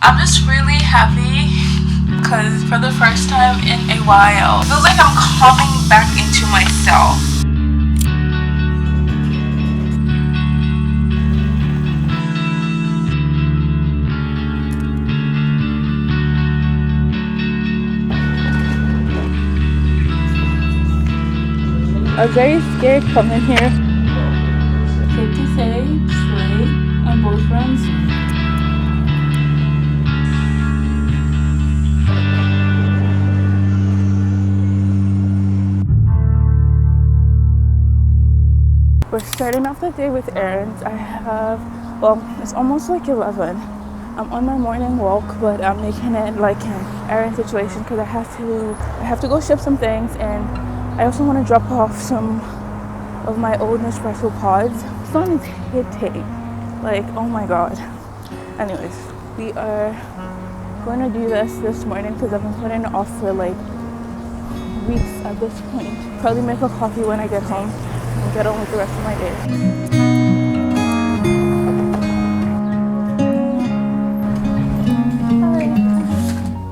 I'm just really happy because for the first time in a while, it feels like I'm coming back into myself. I was very scared coming here. Safe to say, slay on both fronts. We're starting off the day with errands. I have, well, it's almost like 11. I'm on my morning walk, but I'm making it like an errand situation because I have to go ship some things, and I also want to drop off some of my old Nespresso pods. Sun is hitting, like, oh my god. Anyways, we are going to do this morning because I've been putting it off for like weeks at this point. Probably make a coffee when I get home and get on with the rest of my day.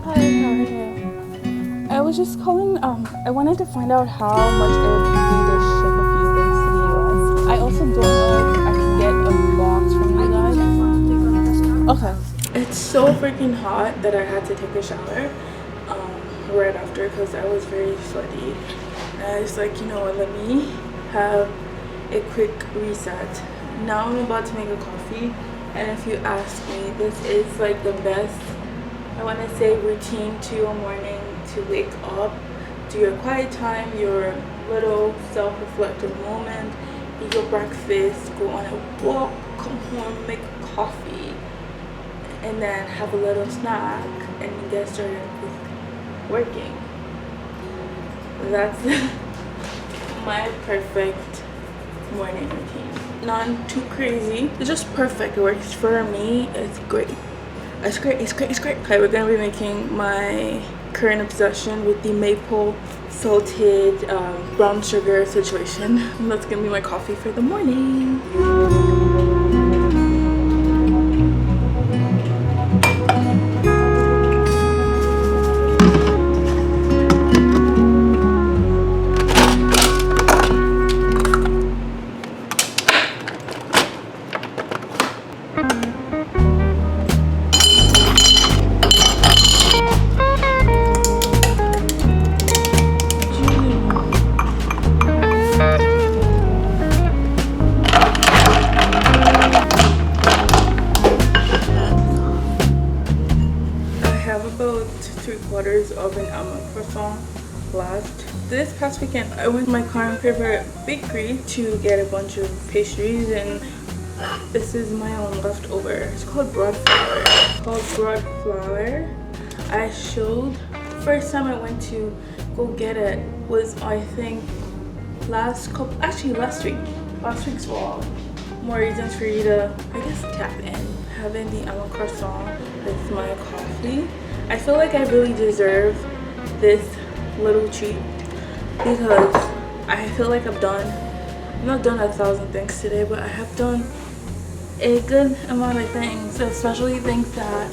Hi, how are you? I was just calling, I wanted to find out how much it would be to ship a few things to the US. I also don't know if I can get a box from you guys. Okay. It's so freaking hot that I had to take a shower right after because I was very sweaty. And I was like, you know what, let me have a quick reset. Now I'm about to make a coffee, and if you ask me, this is like the best, I want to say, routine to your morning to wake up, do your quiet time, your little self-reflective moment, eat your breakfast, go on a walk, come home, make coffee, and then have a little snack and get started with working. That's my perfect morning routine. Not too crazy, it's just perfect. It works for me. It's great. It's great. Okay, we're gonna be making my current obsession with the maple salted brown sugar situation. And that's gonna be my coffee for the morning. Of an almond croissant left. This past weekend I went to my current favorite bakery to get a bunch of pastries, and this is my own leftover. It's called broad flour. I showed, first time I went to go get it was, I think, last week. Last week's vlog. More reasons for you to, I guess, tap in. Having the almond croissant with my coffee. I feel like I really deserve this little treat because I feel like I've not done 1,000 things today, but I have done a good amount of things, especially things that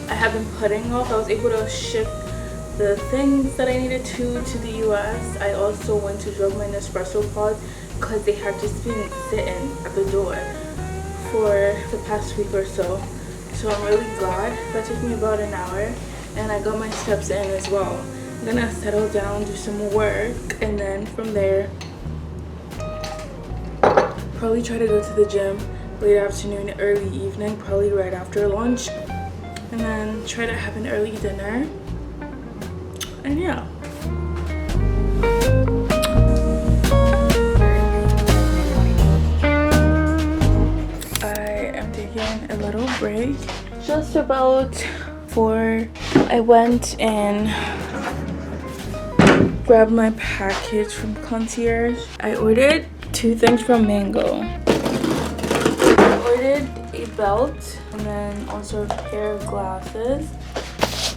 I have been putting off. I was able to ship the things that I needed to the US. I also went to drop my Nespresso pods because they had just been sitting at the door for the past week or so. So I'm really glad. That took me about an hour, and I got my steps in as well. I'm gonna settle down, do some work, and then from there probably try to go to the gym late afternoon, early evening, probably right after lunch, and then try to have an early dinner. And yeah. A little break. Just about 4, I went and grabbed my package from concierge. I ordered 2 things from Mango. I ordered a belt and then also a pair of glasses.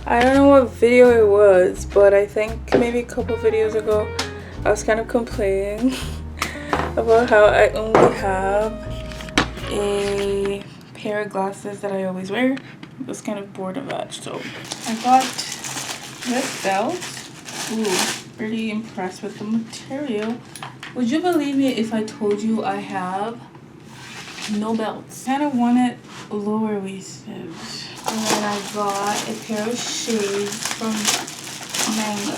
I don't know what video it was, but I think maybe a couple videos ago I was kind of complaining about how I only have a pair of glasses that I always wear, I was kind of bored of that, so I got this belt. Ooh, pretty impressed with the material. Would you believe me if I told you I have no belts? Kind of want it lower waisted. And then I got a pair of shades from Mango.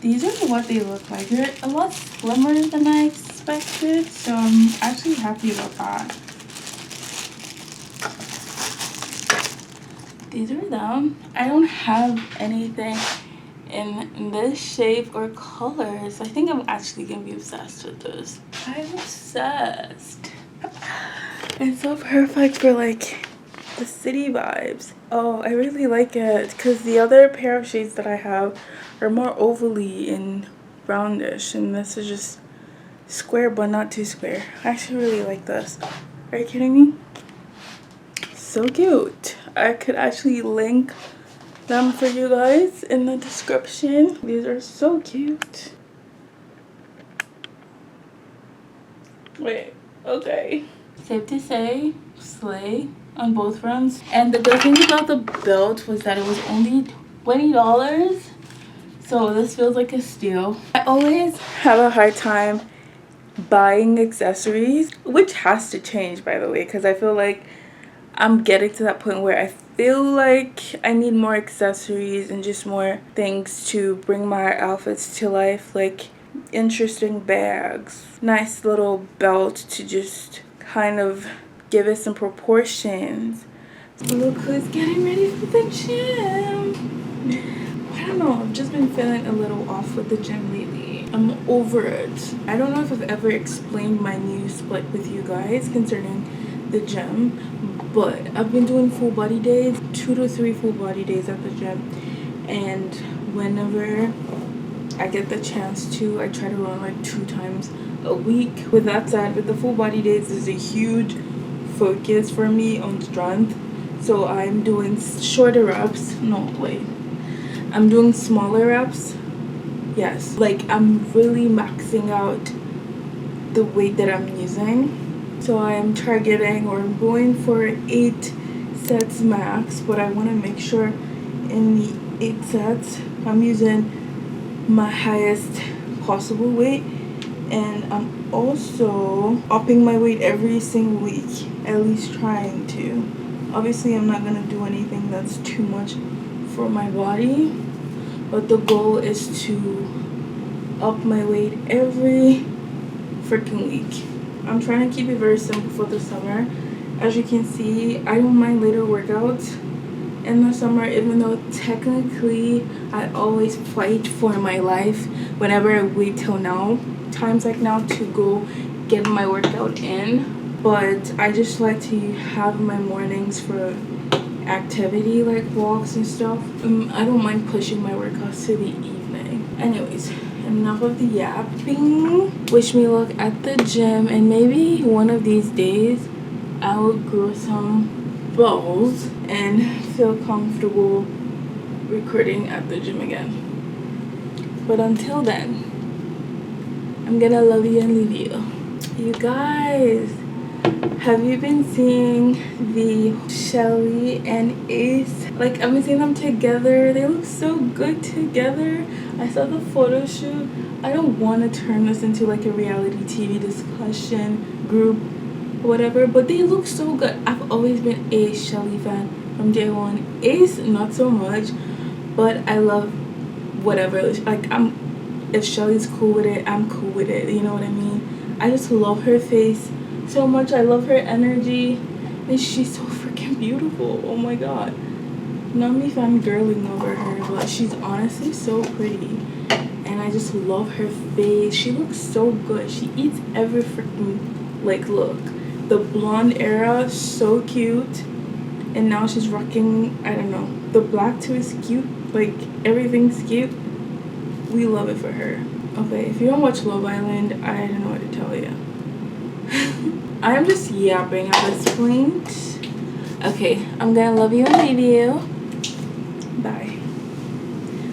These are what they look like. They're a lot slimmer than I expected, so I'm actually happy about that. These are them. I don't have anything in this shape or colors. I think I'm actually gonna be obsessed with this. I'm obsessed. It's so perfect for like the city vibes. Oh, I really like it because the other pair of shades that I have are more ovally and roundish, and this is just square but not too square. I actually really like this. Are you kidding me? So cute. I could actually link them for you guys in the description. These are so cute. Wait, okay. Safe to say, slay on both fronts. And the good thing about the belt was that it was only $20. So this feels like a steal. I always have a hard time buying accessories, which has to change, by the way, because I feel like I'm getting to that point where I feel like I need more accessories and just more things to bring my outfits to life, like interesting bags, nice little belt to just kind of give it some proportions. Look who's getting ready for the gym. I don't know, I've just been feeling a little off with the gym lately. I'm over it. I don't know if I've ever explained my new split with you guys concerning the gym, but I've been doing full body days, 2 to 3 full body days at the gym, and whenever I get the chance to, I try to run like 2 times a week. With that said, with the full body days, there's a huge focus for me on strength, so I'm doing shorter reps. No, wait, I'm doing smaller reps. Yes, like I'm really maxing out the weight that I'm using. So I'm targeting, or I'm going for 8 sets max, but I want to make sure in the 8 sets I'm using my highest possible weight, and I'm also upping my weight every single week, at least trying to. Obviously I'm not going to do anything that's too much for my body, but the goal is to up my weight every freaking week. I'm trying to keep it very simple for the summer. As you can see, I don't mind later workouts in the summer, even though technically I always fight for my life whenever I wait till now, times like now, to go get my workout in. But I just like to have my mornings for activity, like walks and stuff. I don't mind pushing my workouts to the evening. Anyways, enough of the yapping. Wish me luck at the gym, and maybe one of these days I will grow some balls and feel comfortable recording at the gym again. But until then, I'm gonna love you and leave you. You guys, have you been seeing the Shelly and Ace? Like, I've been seeing them together. They look so good together. I saw the photo shoot. I don't want to turn this into like a reality TV discussion group or whatever, but they look so good. I've always been a Shelly fan from day one. Ace, not so much, but I love whatever. Like, if Shelly's cool with it, I'm cool with it. You know what I mean? I just love her face so much. I love her energy, and she's so freaking beautiful. Oh my god. Not me fangirling over her, but she's honestly so pretty, and I just love her face. She looks so good. She eats every freaking like look. The blonde era, so cute, and now she's rocking, I don't know, the black too is cute. Like, everything's cute. We love it for her. Okay, if you don't watch Love Island, I don't know what to tell you. I'm just yapping at this point. Okay, I'm gonna love you and leave you. Bye.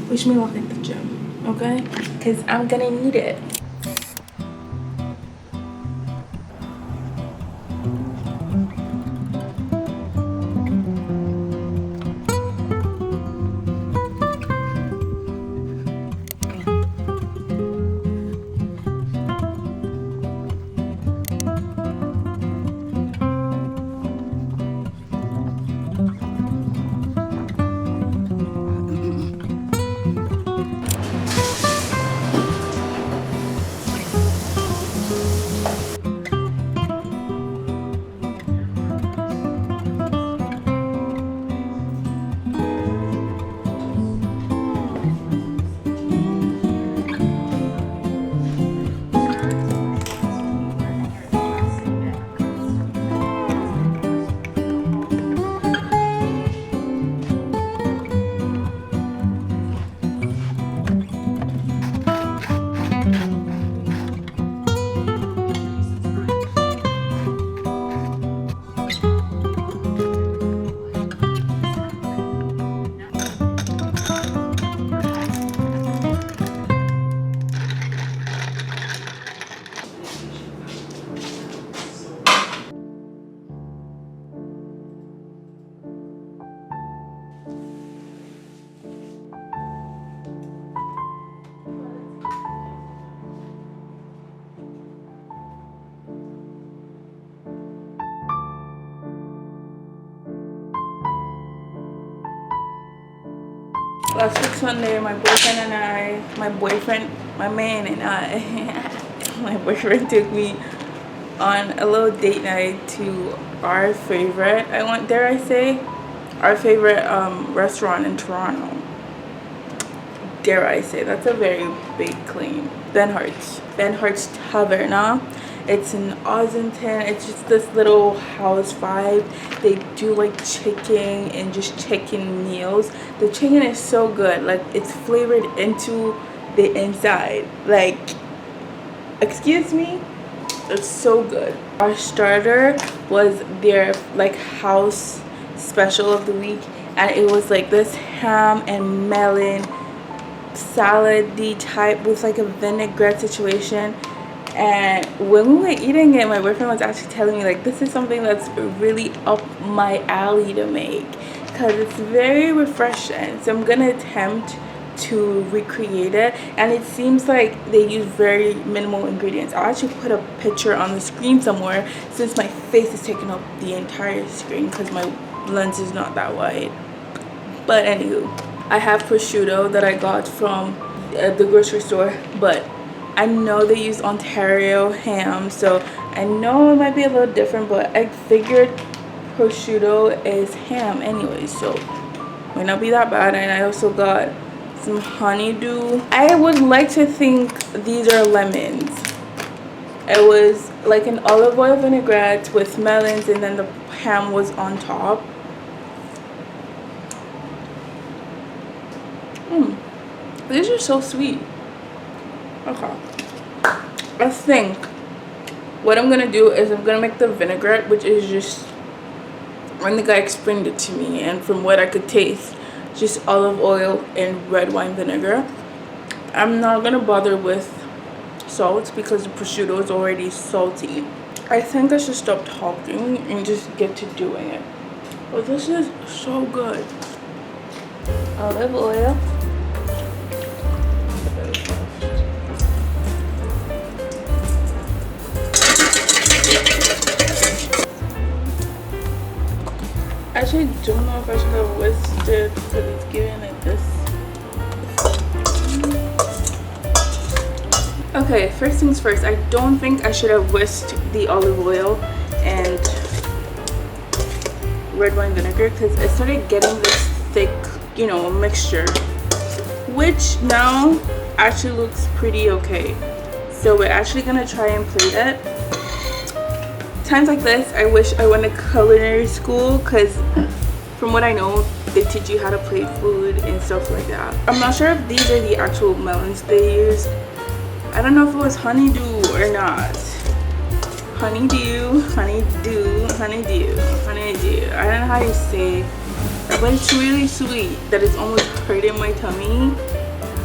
Wish me luck at the gym, okay? Because I'm gonna need it. Last week Sunday, my man and I, my boyfriend took me on a little date night to our favorite, our favorite restaurant in Toronto. Dare I say, that's a very big claim. Ben Hart's Taverna. It's in Ossington. It's just this little house vibe. They do like chicken and just chicken meals. The chicken is so good. Like, it's flavored into the inside. Like, excuse me? It's so good. Our starter was their like house special of the week, and it was like this ham and melon salad-y type with like a vinaigrette situation. And when we were eating it, my boyfriend was actually telling me like, this is something that's really up my alley to make because it's very refreshing. So I'm gonna attempt to recreate it, and it seems like they use very minimal ingredients. I'll actually put a picture on the screen somewhere since my face is taking up the entire screen because my lens is not that wide. But anywho, I have prosciutto that I got from the grocery store, but I know they use Ontario ham, so I know it might be a little different, but I figured prosciutto is ham anyway, so might not be that bad. And I also got some honeydew. I would like to think these are lemons. It was like an olive oil vinaigrette with melons, and then the ham was on top. These are so sweet. Okay, I think what I'm gonna do is I'm gonna make the vinaigrette, which is just, when the guy explained it to me and from what I could taste, just olive oil and red wine vinegar. I'm not gonna bother with salt because the prosciutto is already salty. I think I should stop talking and just get to doing it. But this is so good. Olive oil. I actually don't know if I should have whisked it because it's giving like this. Okay, first things first, I don't think I should have whisked the olive oil and red wine vinegar because I started getting this thick, you know, mixture, which now actually looks pretty okay. So we're actually gonna try and plate it. Times like this, I wish I went to culinary school because from what I know, they teach you how to plate food and stuff like that. I'm not sure if these are the actual melons they use. I don't know if it was honeydew or not. Honeydew, honeydew, honeydew, honeydew. I don't know how you say it, but it's really sweet that it's almost hurting my tummy.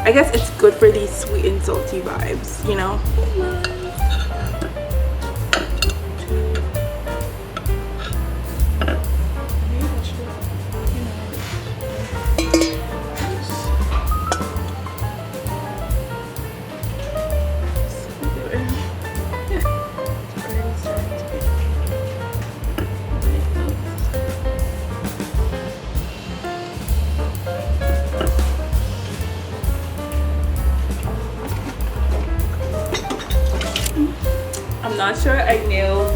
I guess it's good for these sweet and salty vibes, you know? I'm not sure I nailed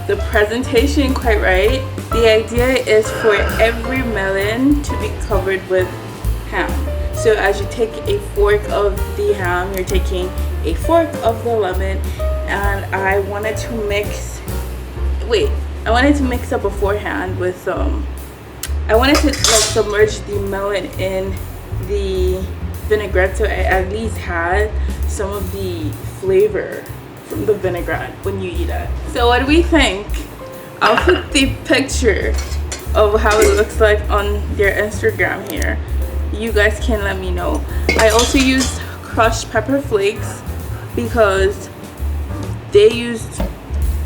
the presentation quite right. The idea is for every melon to be covered with ham. So as you take a fork of the ham, you're taking a fork of the lemon, and I wanted to mix up beforehand with I wanted to like submerge the melon in the vinaigrette so I at least had some of the flavor from the vinaigrette when you eat it. So what do we think? I'll put the picture of how it looks like on their Instagram here. You guys can let me know. I also used crushed pepper flakes because they used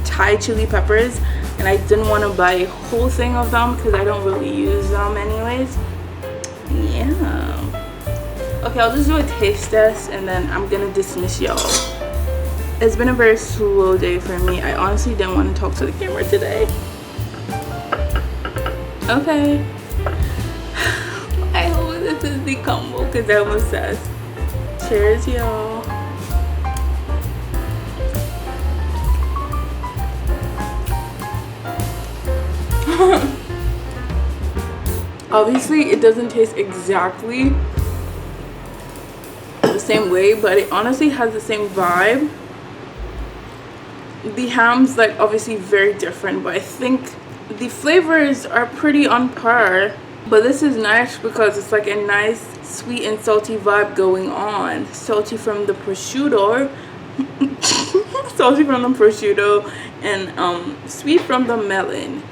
Thai chili peppers and I didn't want to buy a whole thing of them because I don't really use them anyways. Yeah. Okay, I'll just do a taste test and then I'm gonna dismiss y'all. It's been a very slow day for me. I honestly didn't want to talk to the camera today. Okay. this is the combo because I'm obsessed. Cheers, y'all. Obviously, it doesn't taste exactly the same way, but it honestly has the same vibe. The ham's like obviously very different, but I think the flavors are pretty on par. But this is nice because it's like a nice sweet and salty vibe going on. Salty from the prosciutto, salty from the prosciutto, and sweet from the melon.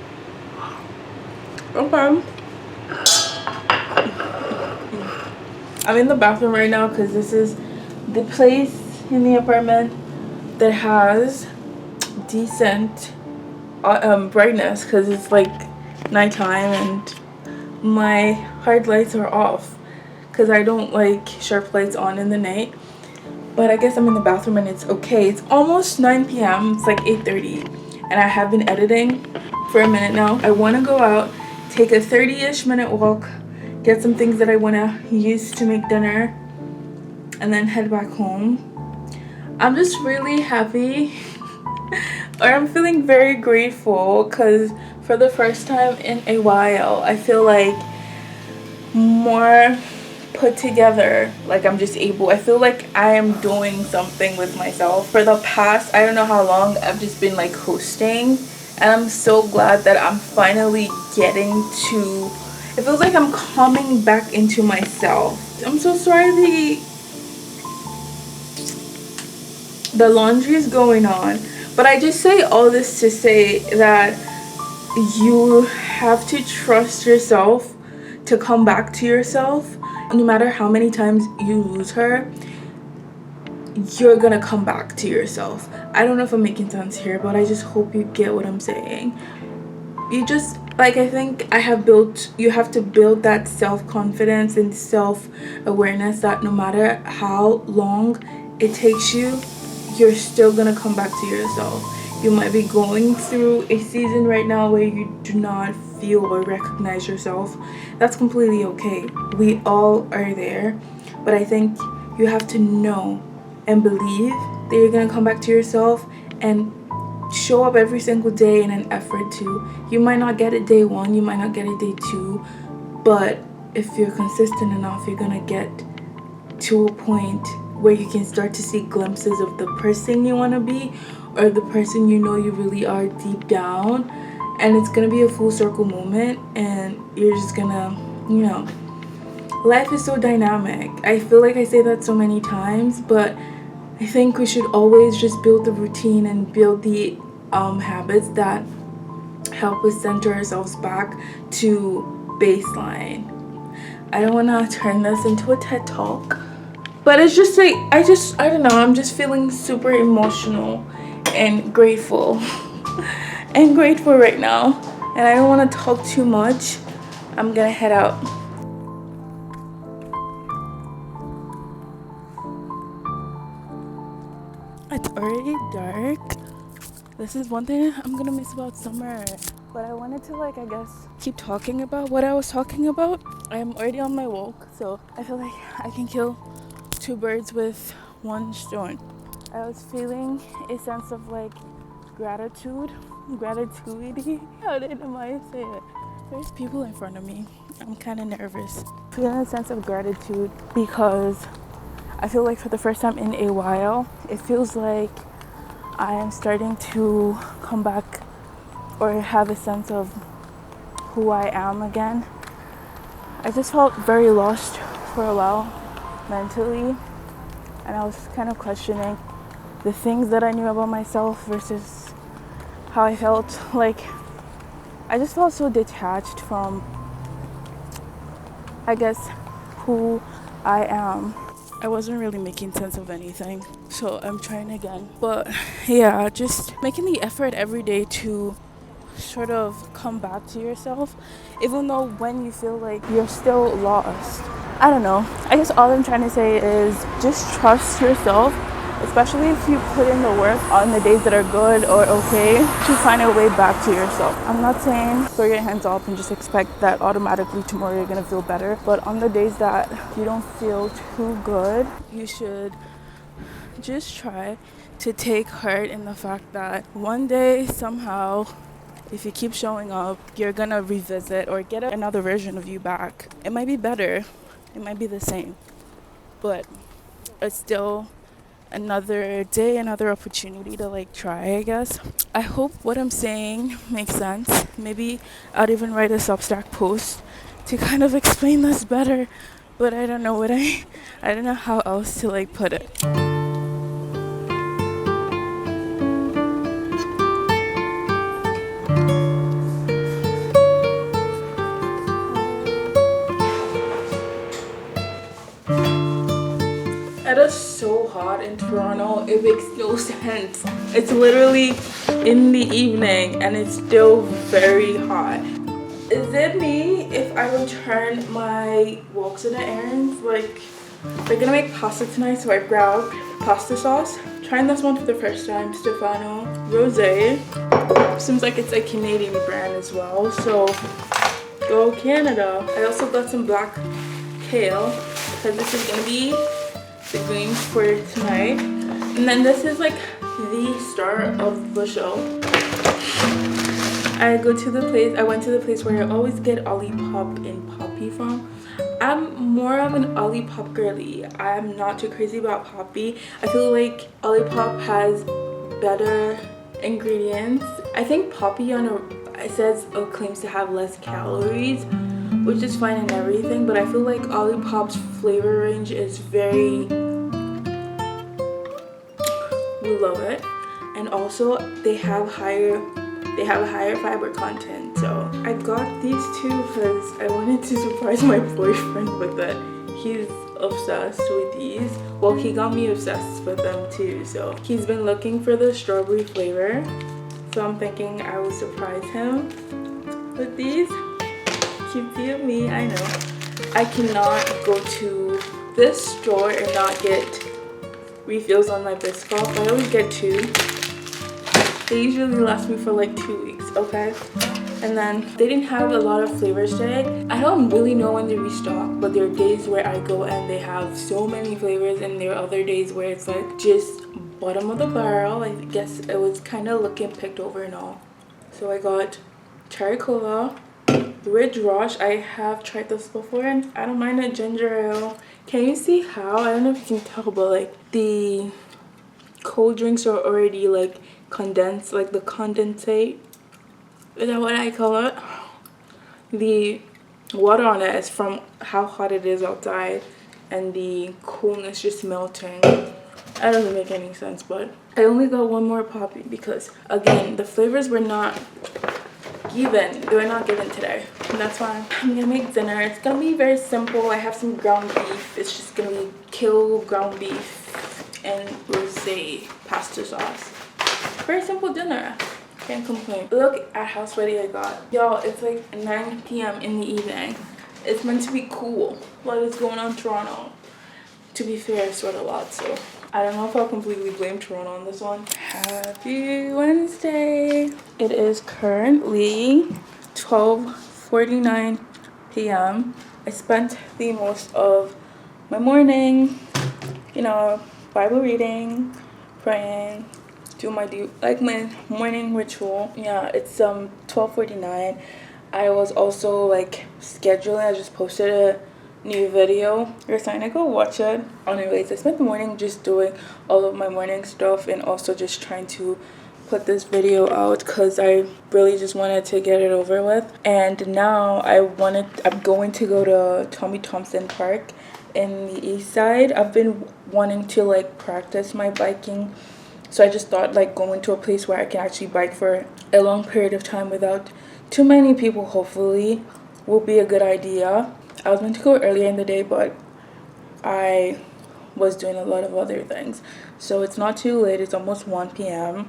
Okay. I'm in the bathroom right now because this is the place in the apartment that has decent brightness because it's like nighttime and my hard lights are off because I don't like sharp lights on in the night. But I guess I'm in the bathroom and it's okay. It's almost 9 p.m. It's like 8:30 and I have been editing for a minute now. I want to go out, take a 30-ish minute walk, get some things that I want to use to make dinner, and then head back home. I'm just really happy or I'm feeling very grateful because for the first time in a while I feel like more put together. Like I feel like I am doing something with myself. For the past, I don't know how long, I've just been like hosting, and I'm so glad that I'm finally getting to, it feels like I'm coming back into myself. I'm so sorry the laundry is going on, but I just say all this to say that you have to trust yourself to come back to yourself. No matter how many times you lose her, you're gonna come back to yourself. I don't know if I'm making sense here, but I just hope you get what I'm saying. You just, like, I think you have to build that self-confidence and self-awareness that no matter how long it takes you, you're still gonna come back to yourself. You might be going through a season right now where you do not feel or recognize yourself. That's completely okay. We all are there. But I think you have to know and believe that you're going to come back to yourself and show up every single day in an effort to. You might not get it day one, you might not get it day two, but if you're consistent enough, you're going to get to a point where you can start to see glimpses of the person you want to be or the person you know you really are deep down, and it's gonna be a full circle moment and you're just gonna, life is so dynamic. I feel like I say that so many times, but I think we should always just build the routine and build the habits that help us center ourselves back to baseline. I don't want to turn this into a TED talk, but it's just like I don't know, I'm just feeling super emotional and grateful right now, and I don't want to talk too much. I'm gonna head out. It's already dark. This is one thing I'm gonna miss about summer, but I wanted to keep talking about what I was talking about. I'm already on my walk, so I feel like I can kill two birds with one stone. I was feeling a sense of gratitude. How did I say it? There's people in front of me. I'm kind of nervous. Feeling a sense of gratitude because I feel like for the first time in a while, it feels like I am starting to come back or have a sense of who I am again. I just felt very lost for a while mentally, and I was kind of questioning the things that I knew about myself versus how I felt. I just felt so detached from, I guess, who I am. I wasn't really making sense of anything, so I'm trying again. But yeah, just making the effort every day to sort of come back to yourself, even though when you feel like you're still lost. I don't know. I guess all I'm trying to say is just trust yourself especially if you put in the work on the days that are good or okay, to find a way back to yourself. I'm not saying throw your hands up and just expect that automatically tomorrow you're gonna feel better, but on the days that you don't feel too good, you should just try to take heart in the fact that one day somehow, if you keep showing up, you're gonna revisit or get another version of you back. It might be better, it might be the same, but it's still another day, another opportunity to like try, I guess. I hope what I'm saying makes sense. Maybe I'd even write a Substack post to kind of explain this better, but I don't know I don't know how else to like put it. It is so hot in Toronto, it makes no sense. It's literally in the evening and it's still very hot. Is it me if I return my walks and errands? Like, we're gonna make pasta tonight, so I grabbed pasta sauce. Trying this one for the first time, Stefano Rosé. Seems like it's a Canadian brand as well, so go Canada. I also got some black kale, because this is gonna be the greens for tonight. And then this is like the star of the show. I went to the place where I always get Olipop and Poppy from. I'm more of an Olipop girly. I'm not too crazy about Poppy. I feel like Olipop has better ingredients. I think Poppy it claims to have less calories, which is fine and everything, but I feel like Olipop's flavor range is very, we love it. And also they have a higher fiber content. So I got these two because I wanted to surprise my boyfriend with it. He's obsessed with these. Well, he got me obsessed with them too, so he's been looking for the strawberry flavor, so I'm thinking I will surprise him with these. Cutesy of me, I know. I cannot go to this store and not get refills on my Biscoff. I always get 2. They usually last me for like 2 weeks, okay? And then they didn't have a lot of flavors today. I don't really know when they restock, but there are days where I go and they have so many flavors, and there are other days where it's like just bottom of the barrel. I guess it was kind of looking picked over and all. So I got cherry cola, Ridge Rush. I have tried this before and I don't mind a ginger ale. Can you see how? I don't know if you can tell, but like the cold drinks are already like condensed, like the condensate. Is that what I call it? The water on it is from how hot it is outside, and the coolness just melting. That doesn't make any sense, but I only got one more Poppy because, again, the flavors were not given. They were not given today. And that's why I'm gonna make dinner. It's gonna be very simple. I have some ground beef. It's just gonna be kale ground beef and rosé pasta sauce. Very simple dinner. Can't complain. Look at how sweaty I got. Y'all, it's like 9 p.m. in the evening. It's meant to be cool. What is going on, Toronto? To be fair, I sweat a lot, so I don't know if I'll completely blame Toronto on this one. Happy Wednesday. It is currently 12:49 p.m. I spent the most of my morning, Bible reading, praying, do my morning ritual. Yeah, it's 12:49. I was also like scheduling. I just posted a new video. You're starting to go watch it. Anyways, I spent the morning just doing all of my morning stuff and also just trying to put this video out because I really just wanted to get it over with. And now I'm going to go to Tommy Thompson Park in the east side. I've been wanting to like practice my biking, so I just thought like going to a place where I can actually bike for a long period of time without too many people, hopefully, will be a good idea. I was meant to go earlier in the day, but I was doing a lot of other things. So it's not too late. It's almost 1 p.m.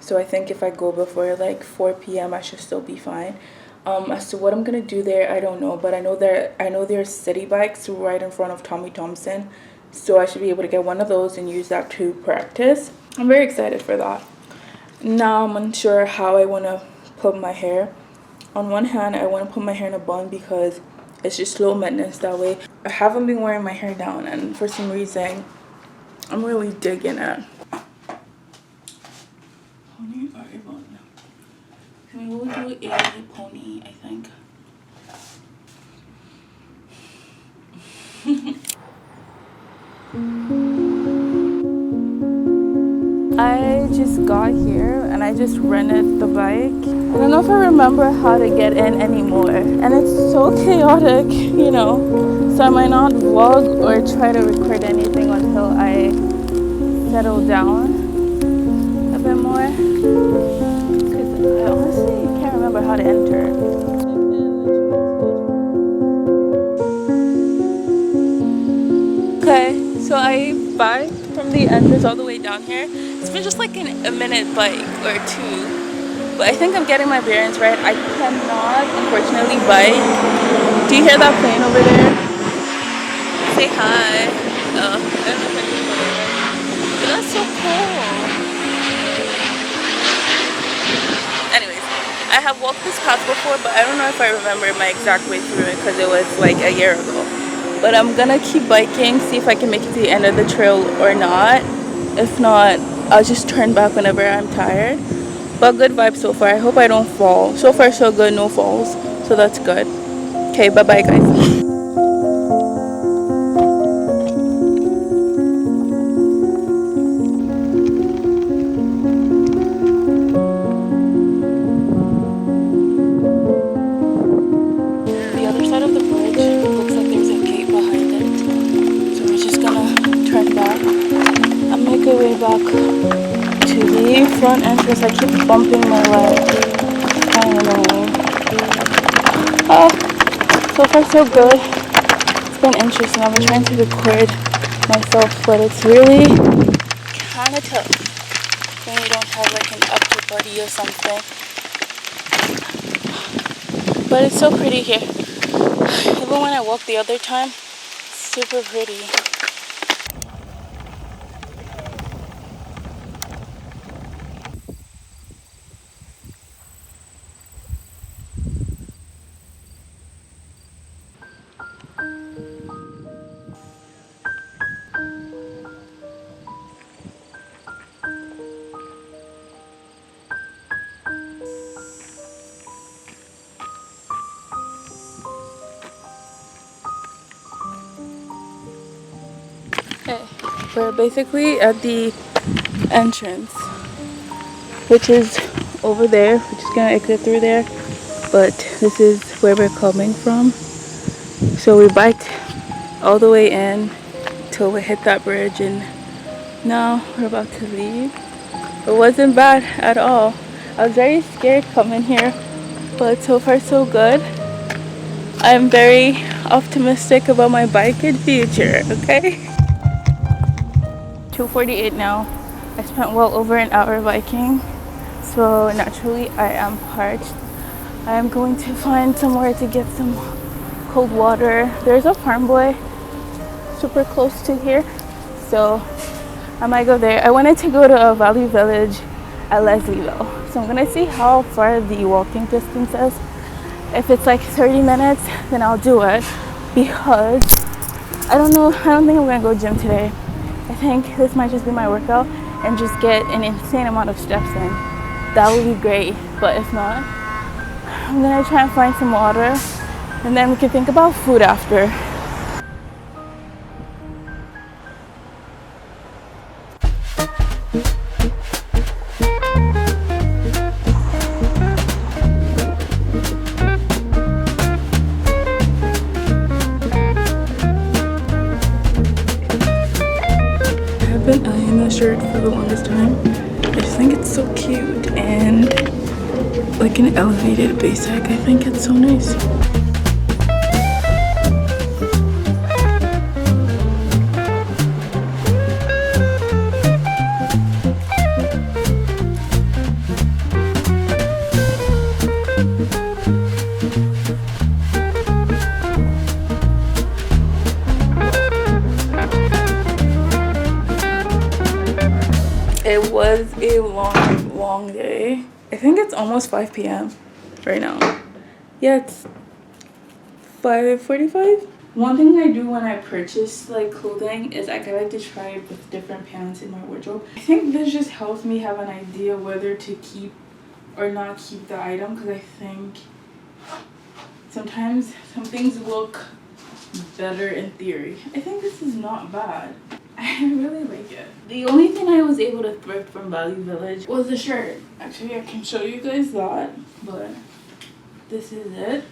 So I think if I go before like 4 p.m. I should still be fine. As to what I'm gonna do there, I don't know, but I know there are city bikes right in front of Tommy Thompson. So I should be able to get one of those and use that to practice. I'm very excited for that. Now I'm unsure how I want to put my hair. On one hand, I want to put my hair in a bun because it's just low maintenance that way. I haven't been wearing my hair down, and for some reason I'm really digging it. Pony or a bun? We will do a pony, I think. I just got here and I just rented the bike. I don't know if I remember how to get in anymore, and it's so chaotic, you know, so I might not vlog or try to record anything until I settle down a bit more, because I honestly can't remember how to enter. Okay, so I biked from the entrance all the way down here. It's been just like a minute bike or two, but I think I'm getting my bearings right. I cannot, unfortunately, bike. Do you hear that plane over there? Say hi. Oh, I don't know if I can go there. But that's so cool. Anyways, I have walked this path before, but I don't know if I remember my exact way through it because it was like a year ago. But I'm gonna keep biking, see if I can make it to the end of the trail or not. If not, I'll just turn back whenever I'm tired. But good vibes so far. I hope I don't fall. So far so good, no falls, so that's good. Okay, bye bye guys. The other side of the bridge looks like there's a gate behind it, so we're just gonna turn back and make our way back to the front entrance. I keep bumping my leg, kind of annoying. Oh, so far so good. It's been interesting. I've been trying to record myself, but it's really kind of tough when you don't have like an upper body or something. But it's so pretty here. Even when I walked the other time, super pretty. Okay, we're basically at the entrance, which is over there. We're just gonna exit through there, but this is where we're coming from. So we biked all the way in till we hit that bridge, and now we're about to leave. It wasn't bad at all. I was very scared coming here, but so far so good. I'm very optimistic about my biking future, okay? 2:48 now. I spent well over an hour biking, so naturally I am parched. I am going to find somewhere to get some cold water. There's a farm boy super close to here, so I might go there. I wanted to go to a Valley Village at Leslieville, so I'm gonna see how far the walking distance is. If it's like 30 minutes, then I'll do it, because I don't know, I don't think I'm gonna go gym today. I think this might just be my workout and just get an insane amount of steps in. That would be great, but if not, I'm gonna try and find some water, and then we can think about food after. Been eyeing that shirt for the longest time. I just think it's so cute, and like an elevated basic. I think it's so nice. was a long day. I think it's almost 5 p.m. right now. Yeah, it's 5:45. One thing I do when I purchase like clothing is I like to try it with different pants in my wardrobe. I think this just helps me have an idea whether to keep or not keep the item, because I think sometimes some things look better in theory. I think this is not bad. I really like it. The only thing I was able to thrift from Value Village was a shirt. Actually, I can show you guys that, but this is it.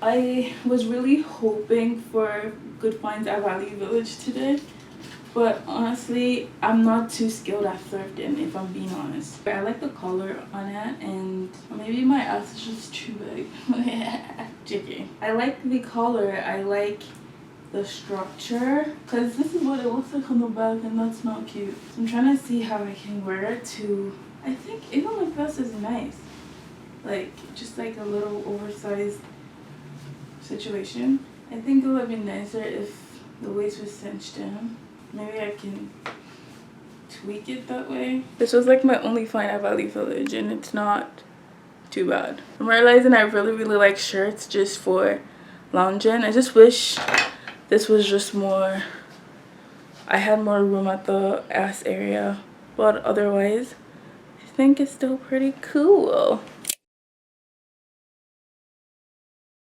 I was really hoping for good finds at Value Village today, but honestly, I'm not too skilled at thrifting, if I'm being honest. I like the color on it, and maybe my ass is just too big. JK. I like the color, I like the structure, because this is what it looks like on the back, and that's not cute. So I'm trying to see how I can wear it to, I think even like this is nice. Like, just like a little oversized situation. I think it would have been nicer if the waist was cinched in. Maybe I can tweak it that way. This was like my only find at Value Village, and it's not too bad. I'm realizing I really like shirts just for lounging. I just wish this was just more, I had more room at the ass area, but otherwise I think it's still pretty cool.